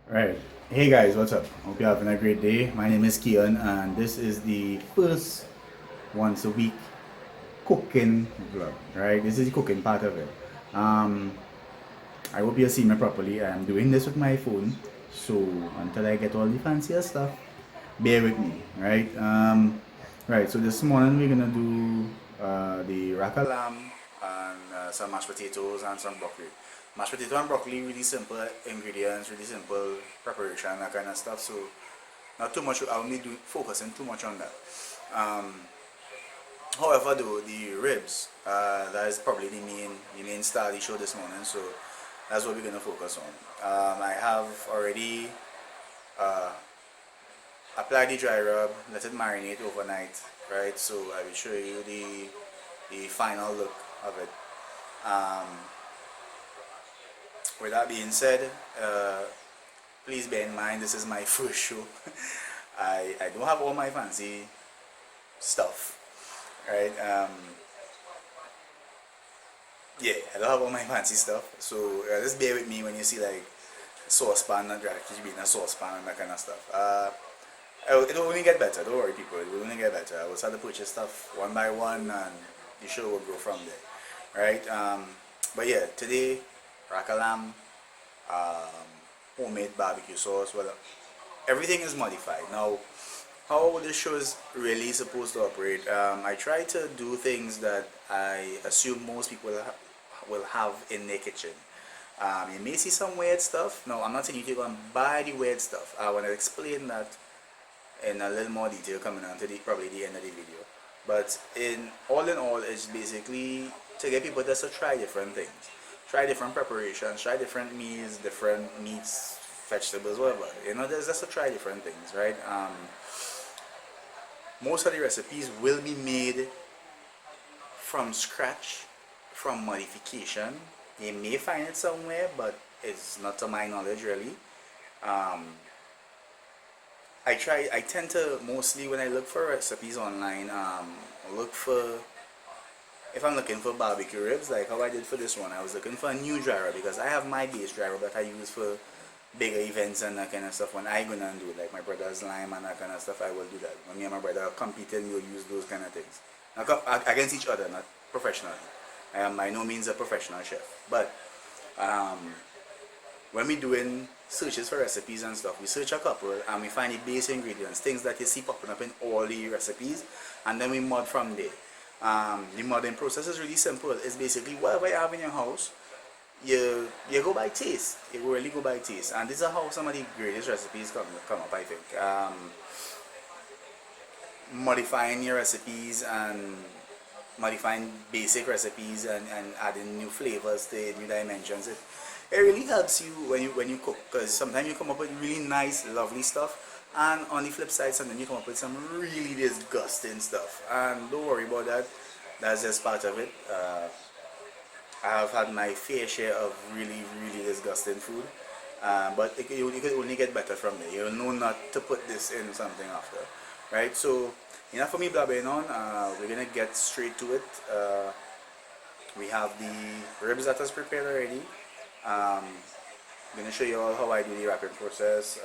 Right. Hey guys, what's up? Hope you're having a great day. My name is Kian, and this is the first once a week cooking vlog. Right? This is the cooking part of it. Um, I hope you're seeing me properly. I'm doing this with my phone, so until I get all the fancier stuff, bear with me. Right? Right. So this morning we're gonna do the raka lamb and some mashed potatoes and some broccoli. Mashed potato and broccoli, really simple ingredients, really simple preparation, that kind of stuff. So not too much. I won't be focusing too much on that. Um, However, though the ribs, that is probably the main star of the show this morning. So that's what we're gonna focus on. I have already uh, applied the dry rub, let it marinate overnight, right? So I will show you the final look of it. Um, with that being said, please bear in mind this is my first show. I don't have all my fancy stuff, right? Yeah, I don't have all my fancy stuff, so just bear with me when you see like saucepan and actually being a saucepan and that kind of stuff. It will only get better. Don't worry, people. It will only get better. I will start to purchase stuff one by one, and the show will grow from there, right? But yeah, today rack lamb, homemade barbecue sauce. Well, everything is modified now. How this show is really supposed to operate? I try to do things that I assume most people will have in their kitchen. You may see some weird stuff. No, I'm not saying you to go and buy the weird stuff. I want to explain that in a little more detail coming on to probably the end of the video. But in all, it's basically to get people just to try different things, try different preparations, try different meals, different meats, vegetables, whatever. You know, there's just to try different things, right? Most of the recipes will be made from scratch, from modification. You may find it somewhere, but it's not to my knowledge really. Um, I tend to mostly when I look for recipes online, look for, if I'm looking for barbecue ribs, like how I did for this one, I was looking for a new dry rub because I have my base dry rub that I use for bigger events and that kind of stuff. When I go and do it, like my brother's lime and that kind of stuff, I will do that. When me and my brother are competing, we'll use those kind of things. Against each other, not professionally. I am by no means a professional chef, but um, when we doing searches for recipes and stuff, we search a couple and we find the base ingredients, things that you see popping up in all the recipes, and then we mod from there. The modding process is really simple. It's basically whatever you have in your house, you go by taste. You really go by taste, and this is how some of the greatest recipes come up. I think modifying your recipes and modifying basic recipes and adding new flavors to it, new dimensions. It really helps you when you cook, because sometimes you come up with really nice, lovely stuff, and on the flip side, sometimes you come up with some really disgusting stuff. And don't worry about that. That's just part of it. I have had my fair share of really, really disgusting food, but you could only get better from there. You'll know not to put this in something after, right? So enough for me blabbering on. We're gonna get straight to it. We have the ribs that is prepared already. I'm gonna show you all how I do the wrapping process,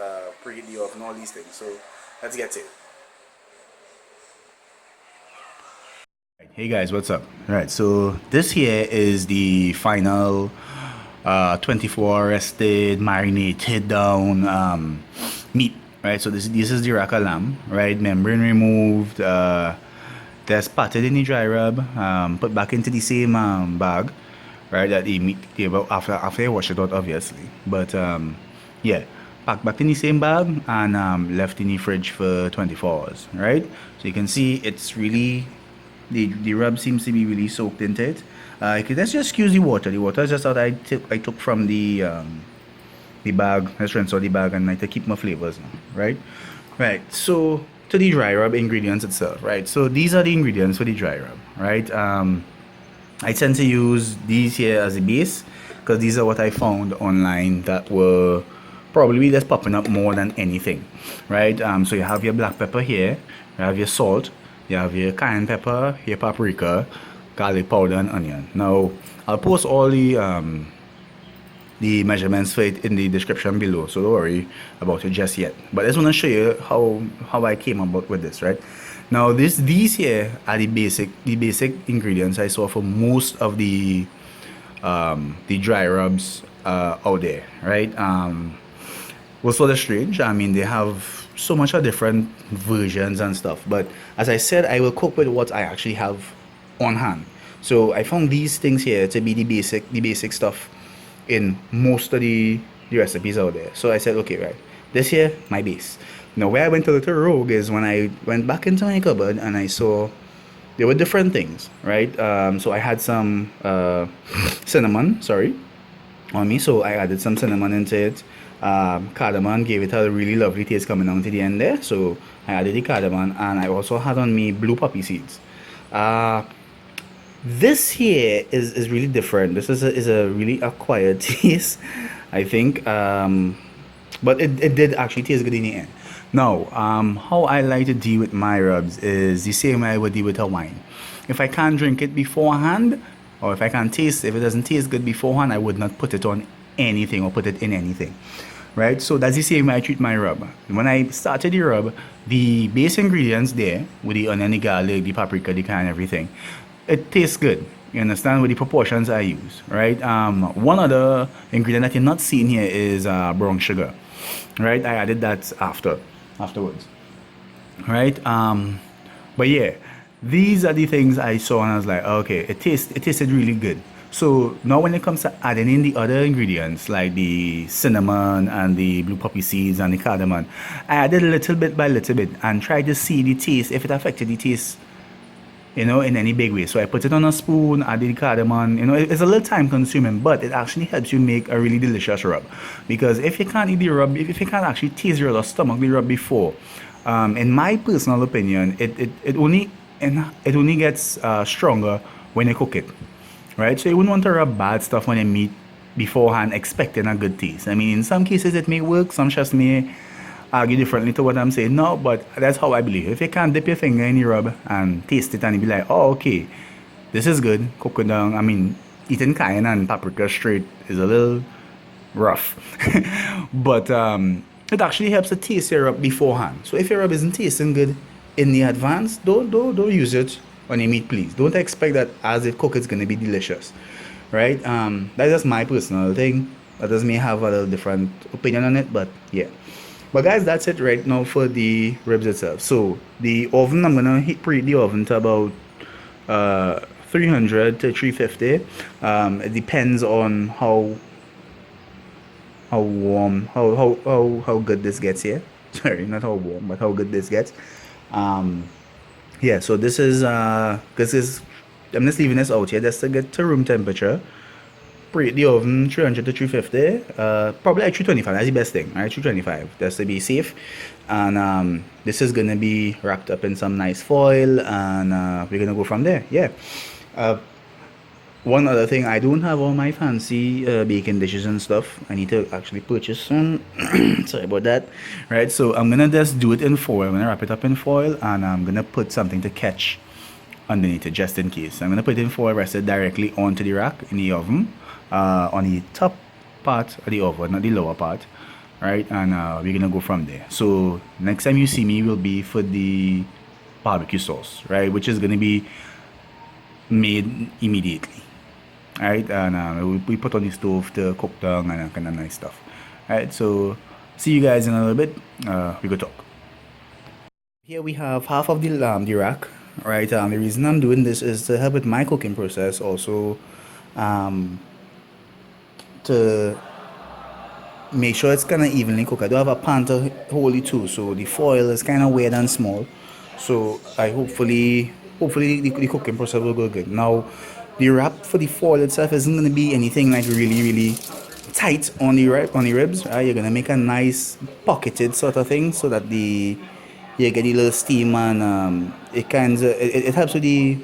preheat the oven, all these things. So let's get to it. Hey guys, what's up? Alright, so this here is the final 24 rested, marinated down meat, right? So this is the rack lamb, right? Membrane removed, just patted in the dry rub, put back into the same bag, right? That the meat after I wash it out, obviously. But yeah, packed back in the same bag and left in the fridge for 24 hours, right? So you can see it's really the rub seems to be really soaked into it. Let's just excuse the water. The water is just what I took from the bag. Let's rinse out the bag and like to keep my flavors now, right? Right. So to the dry rub ingredients itself, right? So these are the ingredients for the dry rub, right? I tend to use these here as a base because these are what I found online that were probably just popping up more than anything, right? So you have your black pepper here, you have your salt, you have your cayenne pepper, your paprika, garlic powder, and onion. Now I'll post all the the measurements for it in the description below, so don't worry about it just yet. But I just want to show you how I came about with this, right? Now these here are the basic ingredients I saw for most of the dry rubs out there, right? Was sort of strange. I mean, they have so much of different versions and stuff. But as I said, I will cook with what I actually have on hand. So I found these things here to be the basic stuff in most of the recipes out there. So I said, okay, right, this here, my base. Now where I went a little rogue is when I went back into my cupboard and I saw there were different things, right? So I had some cinnamon, sorry, on me. So I added some cinnamon into it. Cardamom gave it a really lovely taste coming down to the end there. So I added the cardamom, and I also had on me blue poppy seeds. This here is really different. This is a really acquired taste, I think. But it did actually taste good in the end. Now, how I like to deal with my rubs is the same way I would deal with a wine. If I can't drink it beforehand, or if it doesn't taste good beforehand, I would not put it on anything or put it in anything, right? So that's the same way I treat my rub. When I started the rub, the base ingredients there, with the onion, the garlic, the paprika, the cayenne, everything, it tastes good. You understand, with the proportions I use, right? One other ingredient that you're not seeing here is brown sugar, right? I added that afterwards, right? But yeah, these are the things I saw and I was like, okay, it tasted really good. So now when it comes to adding in the other ingredients like the cinnamon and the blue poppy seeds and the cardamom, I added little bit by little bit and tried to see the taste, if it affected the taste, in any big way. So I put it on a spoon, added the cardamom. It's a little time consuming, but it actually helps you make a really delicious rub. Because if you can't eat the rub, if you can't actually taste your stomach the rub before, in my personal opinion, it only gets stronger when you cook it, right? So you wouldn't want to rub bad stuff on your meat beforehand, expecting a good taste. I mean, in some cases it may work, some chefs may argue differently to what I'm saying now, but that's how I believe. If you can't dip your finger in the rub and taste it and you be like, oh, okay, this is good, cook it down. I mean, eating cayenne and paprika straight is a little rough, but it actually helps to taste your rub beforehand. So if your rub isn't tasting good in the advance, don't use it on your meat, please. Don't expect that as it cooks, it's going to be delicious, right? That's just my personal thing. Others may have a little different opinion on it, but yeah. But guys, that's it right now for the ribs itself. So the oven, I'm gonna preheat the oven to about 300 to 350. It depends on how warm, how good this gets here. Sorry, not how warm, but how good this gets. Yeah. So this is I'm just leaving this out here just to get to room temperature. Preheat the oven 300 to 350, probably like 325. That's the best thing, right? 325, just to be safe. And this is gonna be wrapped up in some nice foil, and we're gonna go from there. Yeah. One other thing, I don't have all my fancy baking dishes and stuff. I need to actually purchase some. Sorry about that. Right, so I'm gonna just do it in foil. I'm gonna wrap it up in foil, and I'm gonna put something to catch underneath it just in case. I'm gonna put it in foil, rested directly onto the rack in the oven. On the top part of the oven, not the lower part, right? And we're gonna go from there. So next time you see me will be for the barbecue sauce, right? Which is gonna be made immediately, right? And we put on the stove to cook down and kind of nice stuff, right? So see you guys in a little bit. We go talk. Here we have half of the rack, right? The reason I'm doing this is to help with my cooking process, also to make sure it's kind of evenly cooked. I do have a pan to hold it too, so the foil is kind of weird and small. So I hopefully the cooking process will go good. Now the wrap for the foil itself isn't going to be anything like really tight on the ribs. Right? You're going to make a nice pocketed sort of thing so that you get a little steam, and it helps with the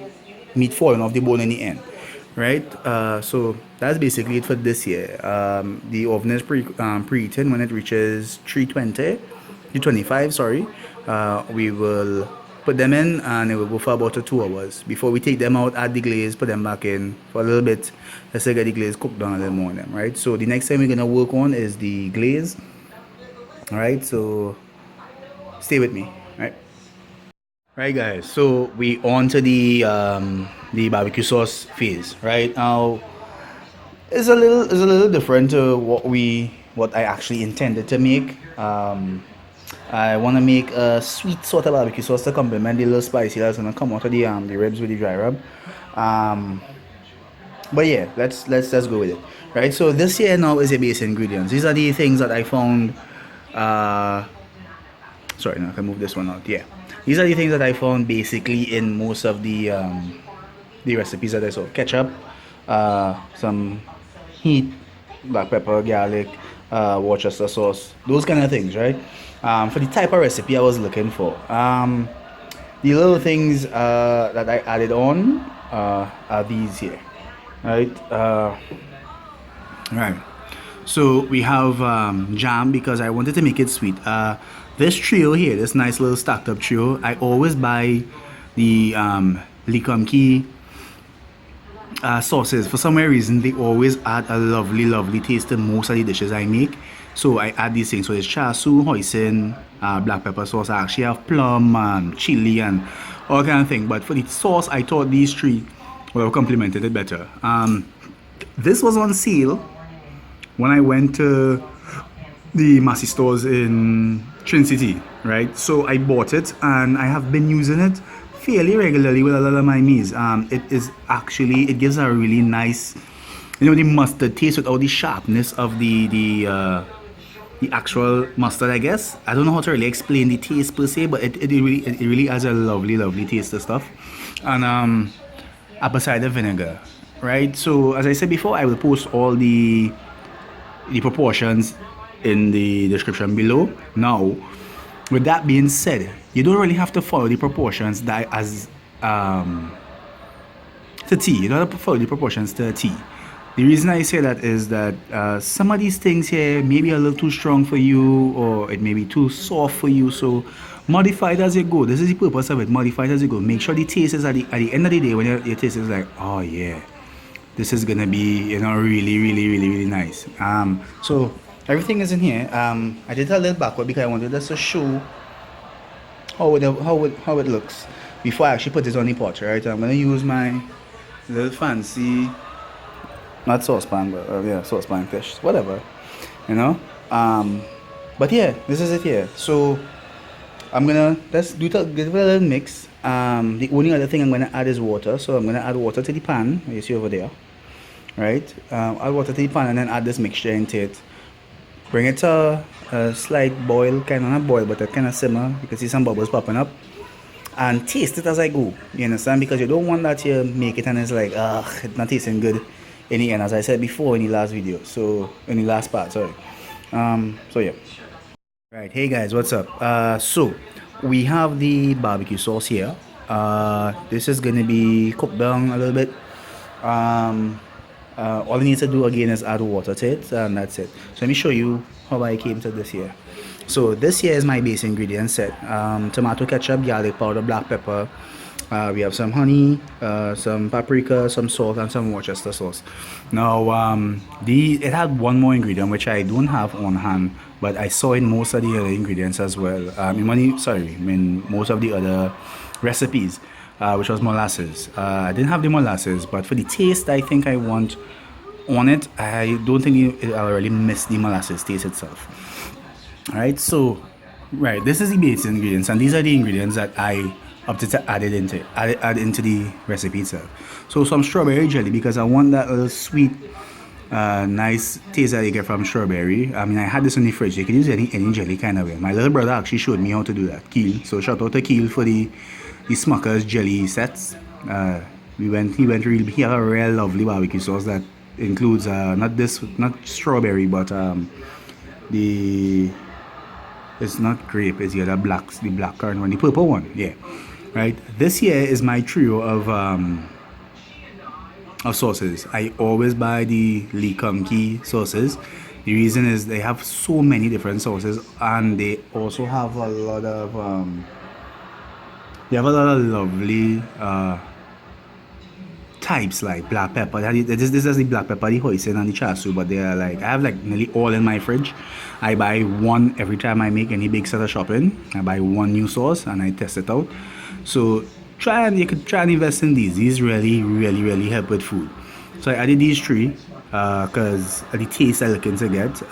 meat falling off the bone in the end. Right, so that's basically it for this year. The oven is preheated. When it reaches 325, sorry, we will put them in, and it will go for about 2 hours. Before we take them out, add the glaze, put them back in for a little bit. Let's say get the glaze cooked down a little more on them, right? So the next thing we're gonna work on is the glaze. All right, so stay with me, right? Right, guys. So we on to the barbecue sauce phase, right? Now it's a little different to what I actually intended to make. I want to make a sweet sort of barbecue sauce to complement the little spicy that's gonna come out of the ribs with the dry rub. Um, but yeah, let's go with it, right? So this here now is the base ingredients. These are the things that I found. Uh, Sorry, no, I can move this one out. Yeah, these are the things that I found basically in most of the recipes that I saw. Ketchup, some heat, black pepper, garlic, Worcester sauce, those kind of things, right? For the type of recipe I was looking for. The little things that I added on are these here, right? Right. So we have jam because I wanted to make it sweet. This trio here, this nice little stacked up trio, I always buy the bbq-ish sauces. For some reason, they always add a lovely, lovely taste to most of the dishes I make. So I add these things. So it's char siu, hoisin, black pepper sauce. I actually have plum and chili and all kind of thing. But for the sauce, I thought these three would have complemented it better. This was on sale when I went to the Massey stores in Trinity, right? So I bought it and I have been using it fairly regularly with a lot of my meals. It gives a really nice, the mustard taste without the sharpness of the actual mustard, I guess. I don't know how to really explain the taste per se, but it really has a lovely, lovely taste of stuff. And apple cider vinegar, right? So as I said before, I will post all the proportions in the description below. Now, with that being said, you don't really have to follow the proportions that as to T. You don't have to follow the proportions to a T. The reason I say that is that some of these things here may be a little too strong for you, or it may be too soft for you. So modify it as you go. This is the purpose of it. Modify it as you go. Make sure the taste is at the end of the day, when your taste is like, oh yeah, this is gonna be really, really, really, really nice. So everything is in here. I did a little backward because I wanted us to show how it looks before I actually put this on the pot, right? I'm gonna use my little fancy, not saucepan, but yeah, saucepan fish, whatever, but yeah, this is it here. So let's give it a little mix. The only other thing I'm gonna add is water. So I'm gonna add water to the pan, you see over there, right? Add water to the pan and then add this mixture into it. Bring it to a slight boil, kind of not boil, but a kind of simmer. You can see some bubbles popping up. And taste it as I go. You understand? Because you don't want that you make it and it's like, it's not tasting good in the end, as I said before in the last video. So, in the last part, sorry. So yeah. Right, hey guys, what's up? So, we have the barbecue sauce here. This is gonna be cooked down a little bit. All I need to do again is add water to it, and that's it. So let me show you how I came to this here. So this here is my base ingredient set. Tomato ketchup, garlic powder, black pepper. We have some honey, some paprika, some salt, and some Worcester sauce. Now, it had one more ingredient which I don't have on hand, but I saw in most of the other ingredients as well. In most of the other recipes. Which was molasses. I didn't have the molasses, but for the taste I think I want on it, I don't think I'll really miss the molasses taste itself. Alright, so this is the base ingredients, and these are the ingredients that I opted to add into the recipe itself. So some strawberry jelly, because I want that little sweet, nice taste that you get from strawberry. I mean, I had this in the fridge. You can use any jelly kind of way. My little brother actually showed me how to do that. Keel. So shout out to Keel for the Smucker's jelly sets. He had a real lovely barbecue sauce that includes not strawberry, but it's not grape, it's the other the black currant one, the purple one, yeah, right. This here is my trio of sauces. I always buy the bbq-ish sauces. The reason is they have so many different sauces, and they also have a lot of They have a lot of lovely types like black pepper. This is the black pepper, the hoisin and the chasu, but they are like, I have like nearly all in my fridge. I buy one every time I make any big set of shopping. I buy one new sauce and I test it out. So you could try and invest in these. These really help with food. So I added these three because the taste I'm looking to get.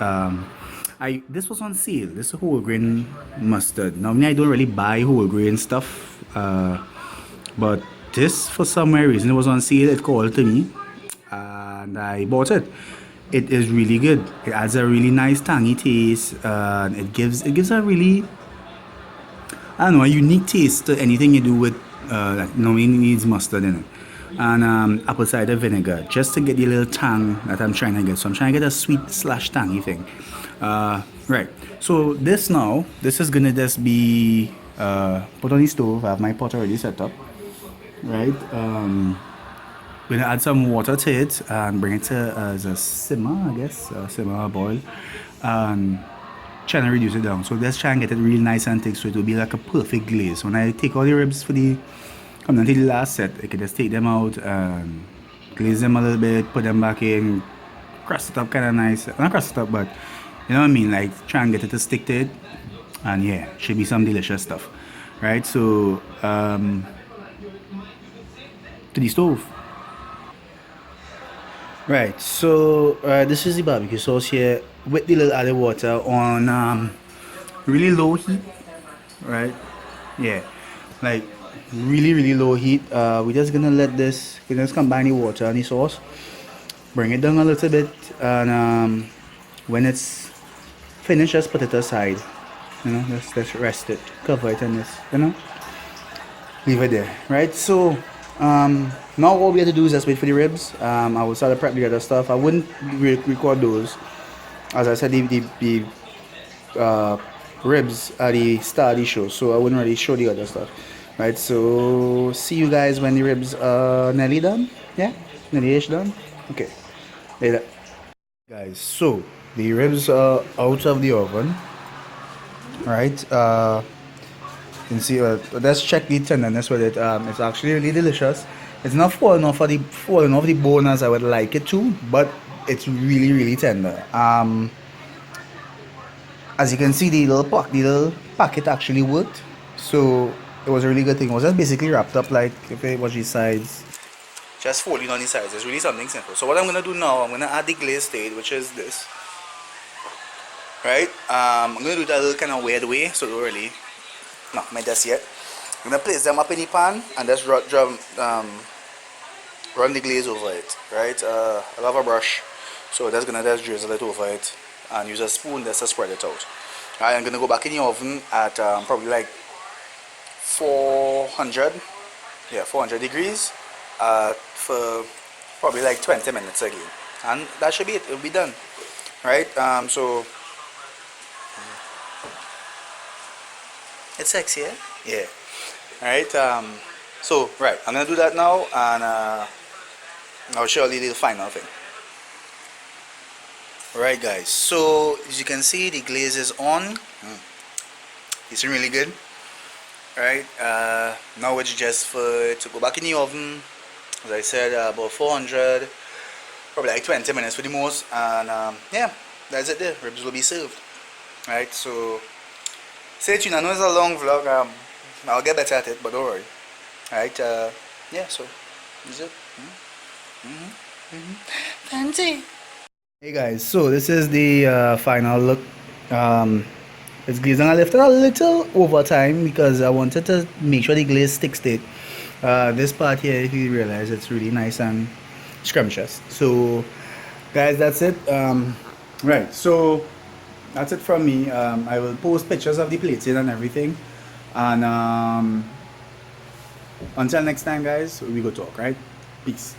This was on sale. This is whole grain mustard. Normally I don't really buy whole grain stuff, but this for some reason it was on sale. It called to me, and I bought it. It is really good. It adds a really nice tangy taste, and it gives a really, I don't know, a unique taste to anything you do with that normally needs mustard in it. And apple cider vinegar, just to get the little tang that I'm trying to get. So I'm trying to get a sweet slash tangy thing. Right. So this is gonna just be put on the stove. I have my pot already set up. Right. Gonna add some water to it and bring it to as a simmer, I guess, simmer or boil, and trying to reduce it down. So let's try and get it real nice and thick so it will be like a perfect glaze. When I take all the ribs for the come down to the last set, I can just take them out and glaze them a little bit, put them back in, crust it up kind of nice. Not crust it up, but you know what I mean? Like try and get it to stick to it. And yeah, should be some delicious stuff. Right? So to the stove. Right, so this is the barbecue sauce here with the little added water on really low heat, right? Yeah, like really low heat. We're just gonna we're just combine the water and the sauce, bring it down a little bit, and when it's finished, just put it aside. You know, let's rest it, cover it, and leave it there, right? So now all we have to do is just wait for the ribs. I will start to prep the other stuff. I wouldn't record those. As I said, the ribs are the star of the show, so I wouldn't really show the other stuff. Right, so see you guys when the ribs are nearly done. Yeah, nearly-ish done. Okay, later. Guys, so the ribs are out of the oven. Right, you can see, let's check the tenderness with it. It's actually really delicious. It's not falling off the bone as I would like it to, but it's really tender. As you can see, the little packet actually worked, so it was a really good thing. It was just basically wrapped up like if it was the sides, just folding on the sides. It's really something simple. So what I'm gonna do now, I'm gonna add the glaze to it, which is this. Right, I'm gonna do that a little kind of weird way, so don't really knock my desk yet. I'm gonna place them up in the pan and just run the glaze over it. Right, I love a brush, so that's gonna just drizzle it over it and use a spoon just to spread it out. Right, I'm gonna go back in the oven at probably like 400 degrees for probably like 20 minutes again, and that should be it. It'll be done. Right, so it's sexy, eh? Yeah. Alright, so, right, I'm gonna do that now, and I'll show you the final thing. Alright, guys, so as you can see, the glaze is on. It's really good. Alright, now it's just to go back in the oven. As I said, about 400, probably like 20 minutes for the most, and yeah, that's it there. Ribs will be served. Alright, so stay tuned. I know it's a long vlog. I'll get better at it, but don't worry. Alright, yeah, so this is it. Fancy. Hey guys, so this is the final look. It's glazing. I left it a little over time because I wanted to make sure the glaze sticks to it. This part here, if you realize, it's really nice and scrumptious. So guys, that's it. Right, so that's it from me. I will post pictures of the plates in and everything, and until next time guys, we go talk. Right, peace.